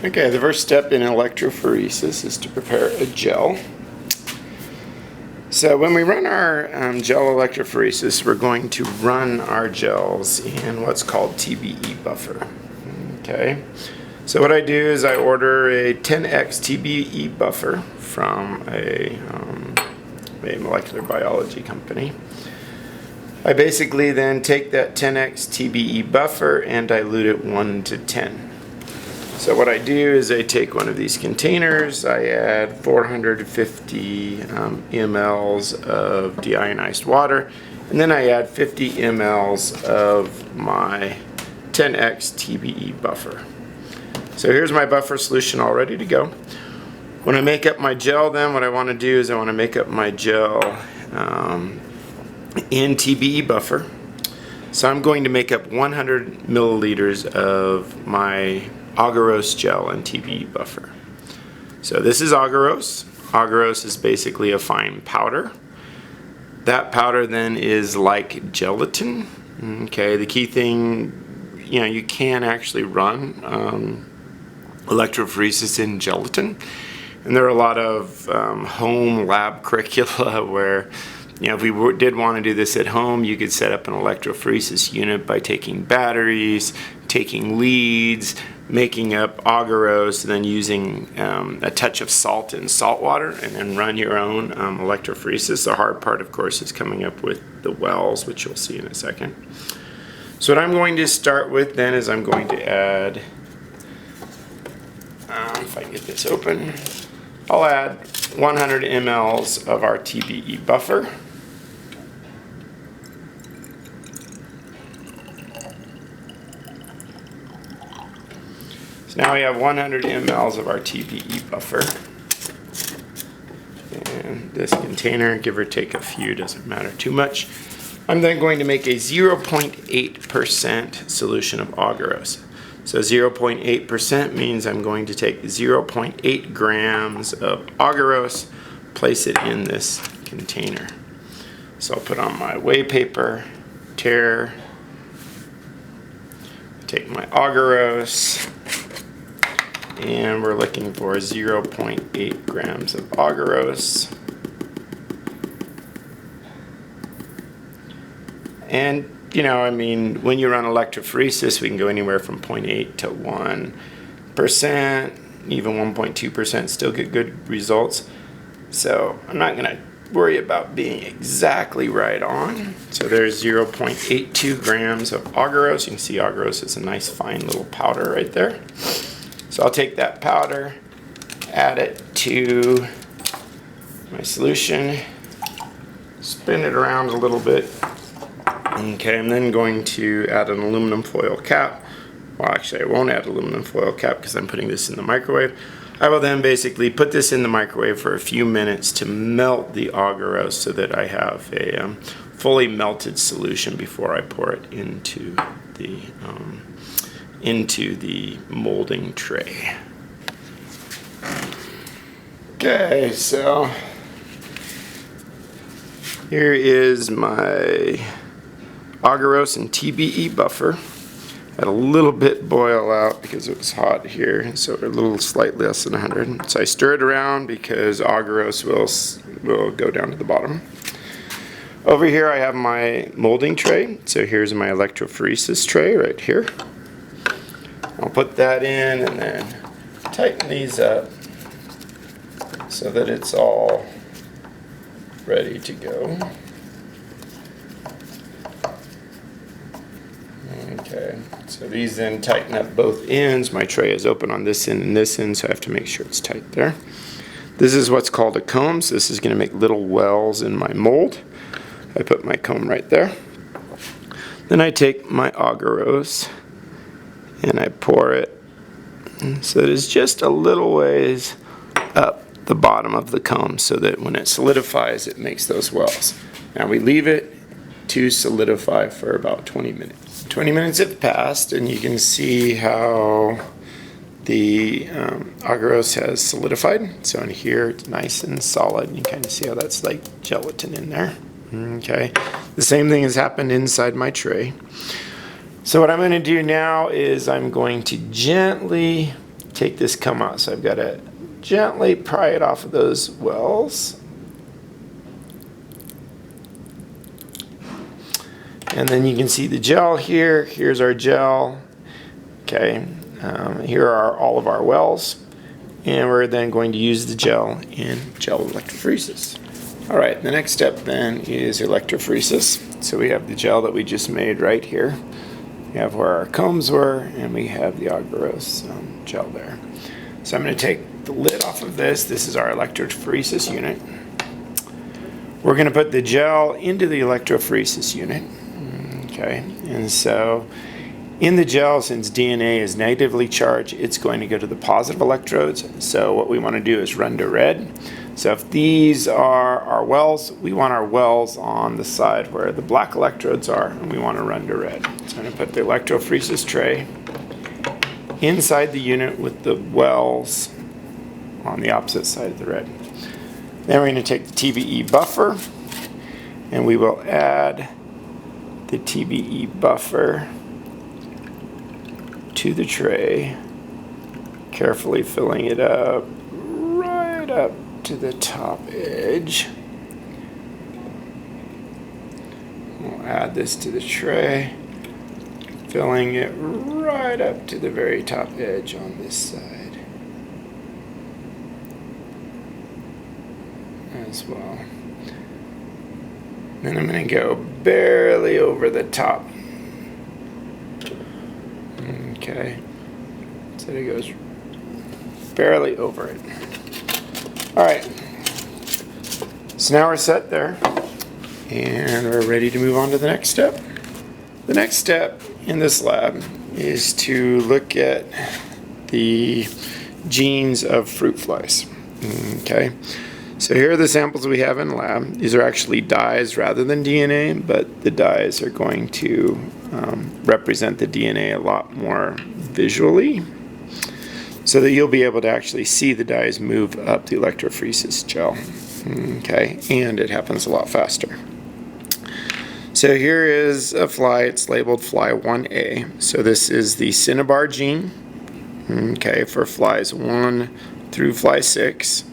Okay, the first step in electrophoresis is to prepare a gel. So when we run our gel electrophoresis, we're going to run our gels in what's called TBE buffer. Okay, so what I do is I order a 10x TBE buffer from a molecular biology company. I basically then take that 10x TBE buffer and dilute it 1 to 10. So what I do is I take one of these containers, I add 450 mLs of deionized water, and then I add 50 mLs of my 10x TBE buffer. So here's my buffer solution all ready to go. When I make up my gel, then what I want to do is I want to make up my gel in TBE buffer. So I'm going to make up 100 milliliters of my agarose gel and TBE buffer. So this is agarose. Agarose is basically a fine powder. That powder then is like gelatin. Okay, the key thing, you can actually run electrophoresis in gelatin. And there are a lot of home lab curricula where, if we did want to do this at home, you could set up an electrophoresis unit by taking batteries, taking leads, making up agarose, and then using a touch of salt and salt water, and then run your own electrophoresis. The hard part, of course, is coming up with the wells, which you'll see in a second. So what I'm going to start with then is I'm going to add, if I can get this open, I'll add 100 mLs of our TBE buffer. So now we have 100 mLs of our TBE buffer. And this container, give or take a few, doesn't matter too much. I'm then going to make a 0.8% solution of agarose. So 0.8% means I'm going to take 0.8 grams of agarose, place it in this container. So I'll put on my weigh paper, tare, take my agarose, and we're looking for 0.8 grams of agarose. And when you run electrophoresis, we can go anywhere from 0.8 to 1%, even 1.2%, still get good results. So I'm not going to worry about being exactly right on. So there's 0.82 grams of agarose. You can see agarose is a nice fine little powder right there. So I'll take that powder, add it to my solution, spin it around a little bit. Okay, I'm then going to add an aluminum foil cap. Well, actually, I won't add aluminum foil cap because I'm putting this in the microwave. I will then basically put this in the microwave for a few minutes to melt the agarose so that I have a fully melted solution before I pour it into the molding tray. Okay, so here is my agarose and TBE buffer. Had a little bit boil out because it was hot here, so a little slightly less than 100. So I stir it around because agarose will go down to the bottom. Over here I have my molding tray. So here's my electrophoresis tray right here. I'll put that in and then tighten these up so that it's all ready to go. Okay, so these then tighten up both ends. My tray is open on this end and this end, so I have to make sure it's tight there. This is what's called a comb, so this is going to make little wells in my mold. I put my comb right there. Then I take my agarose and I pour it so that it's just a little ways up the bottom of the comb so that when it solidifies, it makes those wells. Now we leave it to solidify for about 20 minutes. 20 minutes have passed, and you can see how the agarose has solidified. So in here, it's nice and solid. You kind of see how that's like gelatin in there. Okay, the same thing has happened inside my tray. So what I'm going to do now is I'm going to gently take this cum out. So I've got to gently pry it off of those wells. And then you can see the gel here. Here's our gel. Okay, here are all of our wells. And we're then going to use the gel in gel electrophoresis. All right, the next step then is electrophoresis. So we have the gel that we just made right here. We have where our combs were, and we have the agarose gel there. So I'm going to take the lid off of this. This is our electrophoresis unit. We're going to put the gel into the electrophoresis unit. Okay, and so in the gel, since DNA is negatively charged, it's going to go to the positive electrodes. So what we want to do is run to red. So if these are our wells, we want our wells on the side where the black electrodes are, and we want to run to red. So I'm going to put the electrophoresis tray inside the unit with the wells on the opposite side of the red. Then we're going to take the TBE buffer, and we will add the TBE buffer to the tray, carefully filling it up right up to the top edge. We'll add this to the tray, filling it right up to the very top edge on this side as well. Then I'm going to go barely over the top. Okay, so it goes barely over it. All right, so now we're set there, and we're ready to move on to the next step. The next step in this lab is to look at the genes of fruit flies. Okay, so here are the samples we have in the lab. These are actually dyes rather than DNA, but the dyes are going to represent the DNA a lot more visually, so that you'll be able to actually see the dyes move up the electrophoresis gel. Okay, and it happens a lot faster. So here is a fly. It's labeled fly 1A. So this is the cinnabar gene, okay, for flies 1 through fly 6.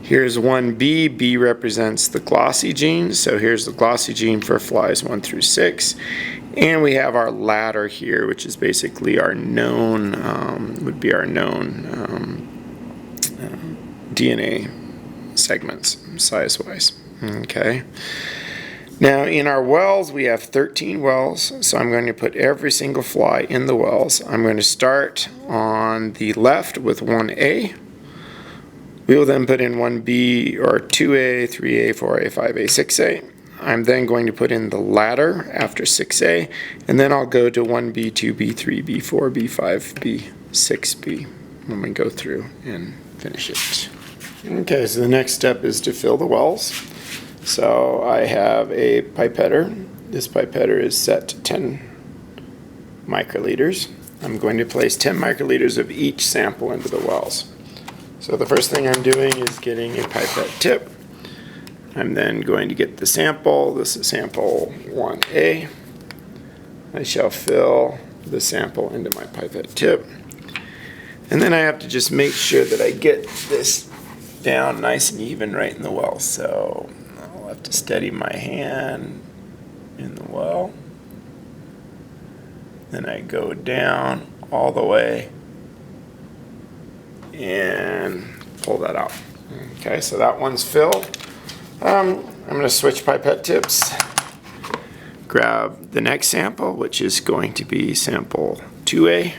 Here's 1B. B represents the glossy gene. So here's the glossy gene for flies 1 through 6. And we have our ladder here, which is basically our known, DNA segments, size-wise. Okay. Now, in our wells, we have 13 wells, so I'm going to put every single fly in the wells. I'm going to start on the left with 1A. We will then put in 1B, or 2A, 3A, 4A, 5A, 6A. I'm then going to put in the ladder after 6A, and then I'll go to 1B, 2B, 3B, 4B, 5B, 6B when we go through and finish it. Okay, so the next step is to fill the wells. So I have a pipetter. This pipetter is set to 10 microliters. I'm going to place 10 microliters of each sample into the wells. So the first thing I'm doing is getting a pipette tip. I'm then going to get the sample. This is sample 1A. I shall fill the sample into my pipette tip. And then I have to just make sure that I get this down nice and even right in the well. So I'll have to steady my hand in the well. Then I go down all the way and pull that out. Okay, so that one's filled. I'm going to switch pipette tips, grab the next sample, which is going to be sample 2A,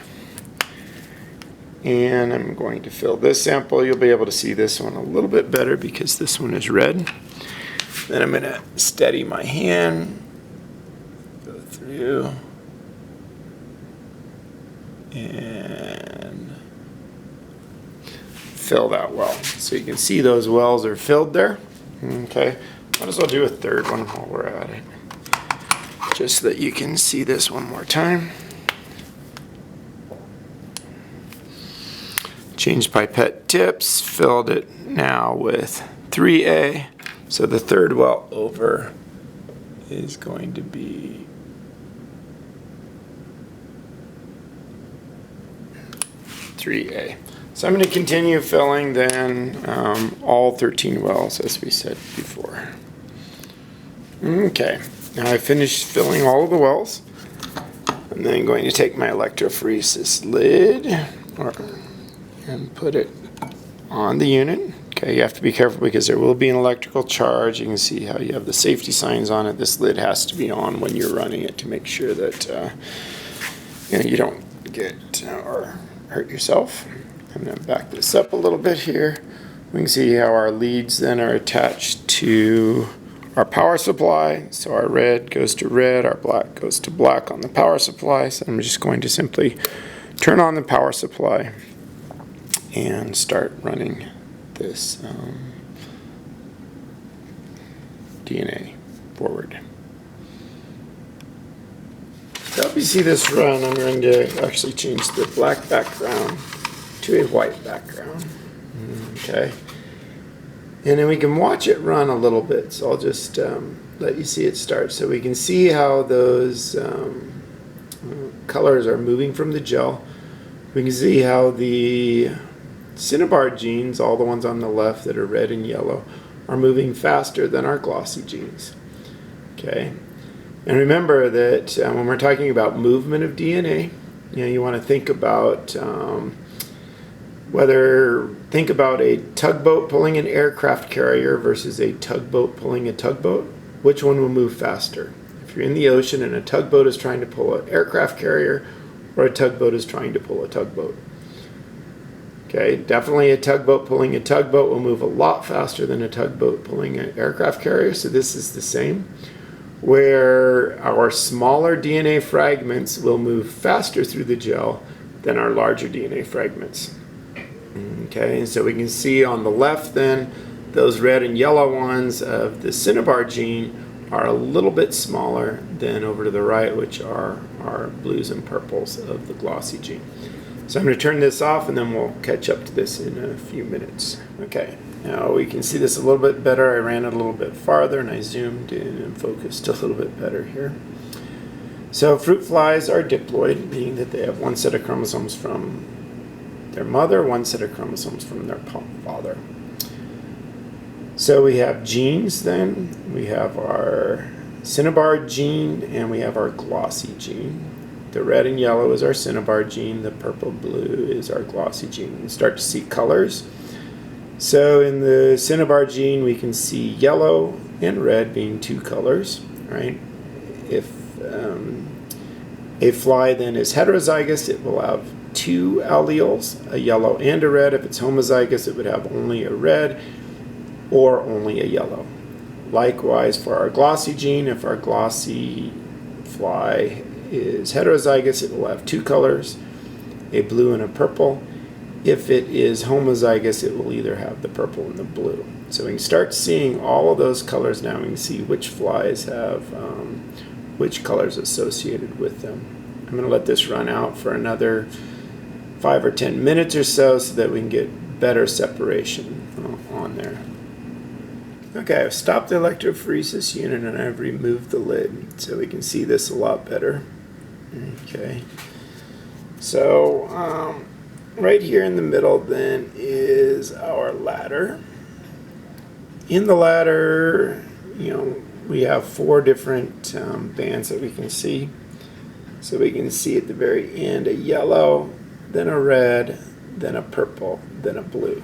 and I'm going to fill this sample. You'll be able to see this one a little bit better because this one is red. Then I'm going to steady my hand, go through, and fill that well. So you can see those wells are filled there. Okay, might as well do a third one while we're at it, just so that you can see this one more time. Change pipette tips, filled it now with 3A. So the third well over is going to be 3A. So I'm going to continue filling then all 13 wells as we said before. Okay, now I finished filling all of the wells. I'm then going to take my electrophoresis lid and put it on the unit. Okay, you have to be careful because there will be an electrical charge. You can see how you have the safety signs on it. This lid has to be on when you're running it to make sure that you don't get or hurt yourself. I'm going to back this up a little bit here. We can see how our leads then are attached to our power supply. So our red goes to red, our black goes to black on the power supply. So I'm just going to simply turn on the power supply and start running this DNA forward. To help you see this run, I'm going to actually change the black background to a white background. Okay. And then we can watch it run a little bit. So I'll just let you see it start. So we can see how those colors are moving from the gel. We can see how the cinnabar genes, all the ones on the left that are red and yellow, are moving faster than our glossy genes. Okay. And remember that when we're talking about movement of DNA, you want to think about think about a tugboat pulling an aircraft carrier versus a tugboat pulling a tugboat. Which one will move faster? If you're in the ocean and a tugboat is trying to pull an aircraft carrier, or a tugboat is trying to pull a tugboat. Okay, definitely a tugboat pulling a tugboat will move a lot faster than a tugboat pulling an aircraft carrier. So this is the same, where our smaller DNA fragments will move faster through the gel than our larger DNA fragments. Okay, and so we can see on the left then, those red and yellow ones of the cinnabar gene are a little bit smaller than over to the right, which are our blues and purples of the glossy gene. So I'm going to turn this off and then we'll catch up to this in a few minutes. Okay, now we can see this a little bit better. I ran it a little bit farther and I zoomed in and focused a little bit better here. So fruit flies are diploid, meaning that they have one set of chromosomes from their mother, one set of chromosomes from their father. So we have genes then. We have our cinnabar gene and we have our glossy gene. The red and yellow is our cinnabar gene. The purple blue is our glossy gene. We start to see colors. So in the cinnabar gene, we can see yellow and red being two colors, right? If a fly then is heterozygous, it will have two alleles, a yellow and a red. If it's homozygous, it would have only a red or only a yellow. Likewise for our glossy gene, if our glossy fly is heterozygous, it will have two colors, a blue and a purple. If it is homozygous, it will either have the purple and the blue. So we can start seeing all of those colors now. We can see which flies have which colors associated with them. I'm going to let this run out for another 5 or 10 minutes or so that we can get better separation on there. Okay, I've stopped the electrophoresis unit and I've removed the lid so we can see this a lot better. Okay, so right here in the middle then is our ladder. In the ladder, we have 4 different bands that we can see. So we can see at the very end a yellow, then a red, then a purple, then a blue.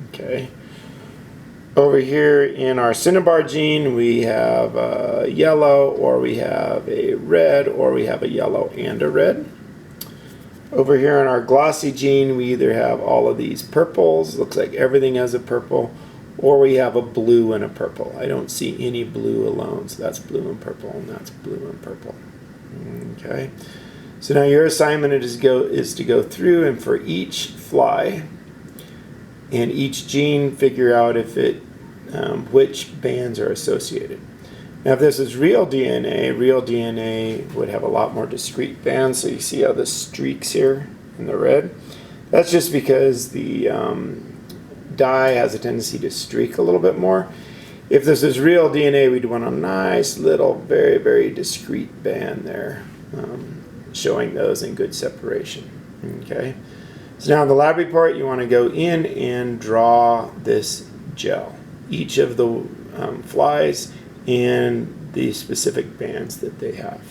Okay. Over here in our cinnabar gene, we have a yellow, or we have a red, or we have a yellow and a red. Over here in our glossy gene, we either have all of these purples, looks like everything has a purple, or we have a blue and a purple. I don't see any blue alone, so that's blue and purple, and that's blue and purple. Okay, so now your assignment is to go through and for each fly and each gene figure out if which bands are associated. Now if this is real DNA would have a lot more discrete bands. So you see how the streaks here in the red? That's just because the dye has a tendency to streak a little bit more. If this is real DNA, we'd want a nice little, very, very discrete band there, showing those in good separation. Okay, So now in the lab report, you want to go in and draw this gel, each of the flies and the specific bands that they have.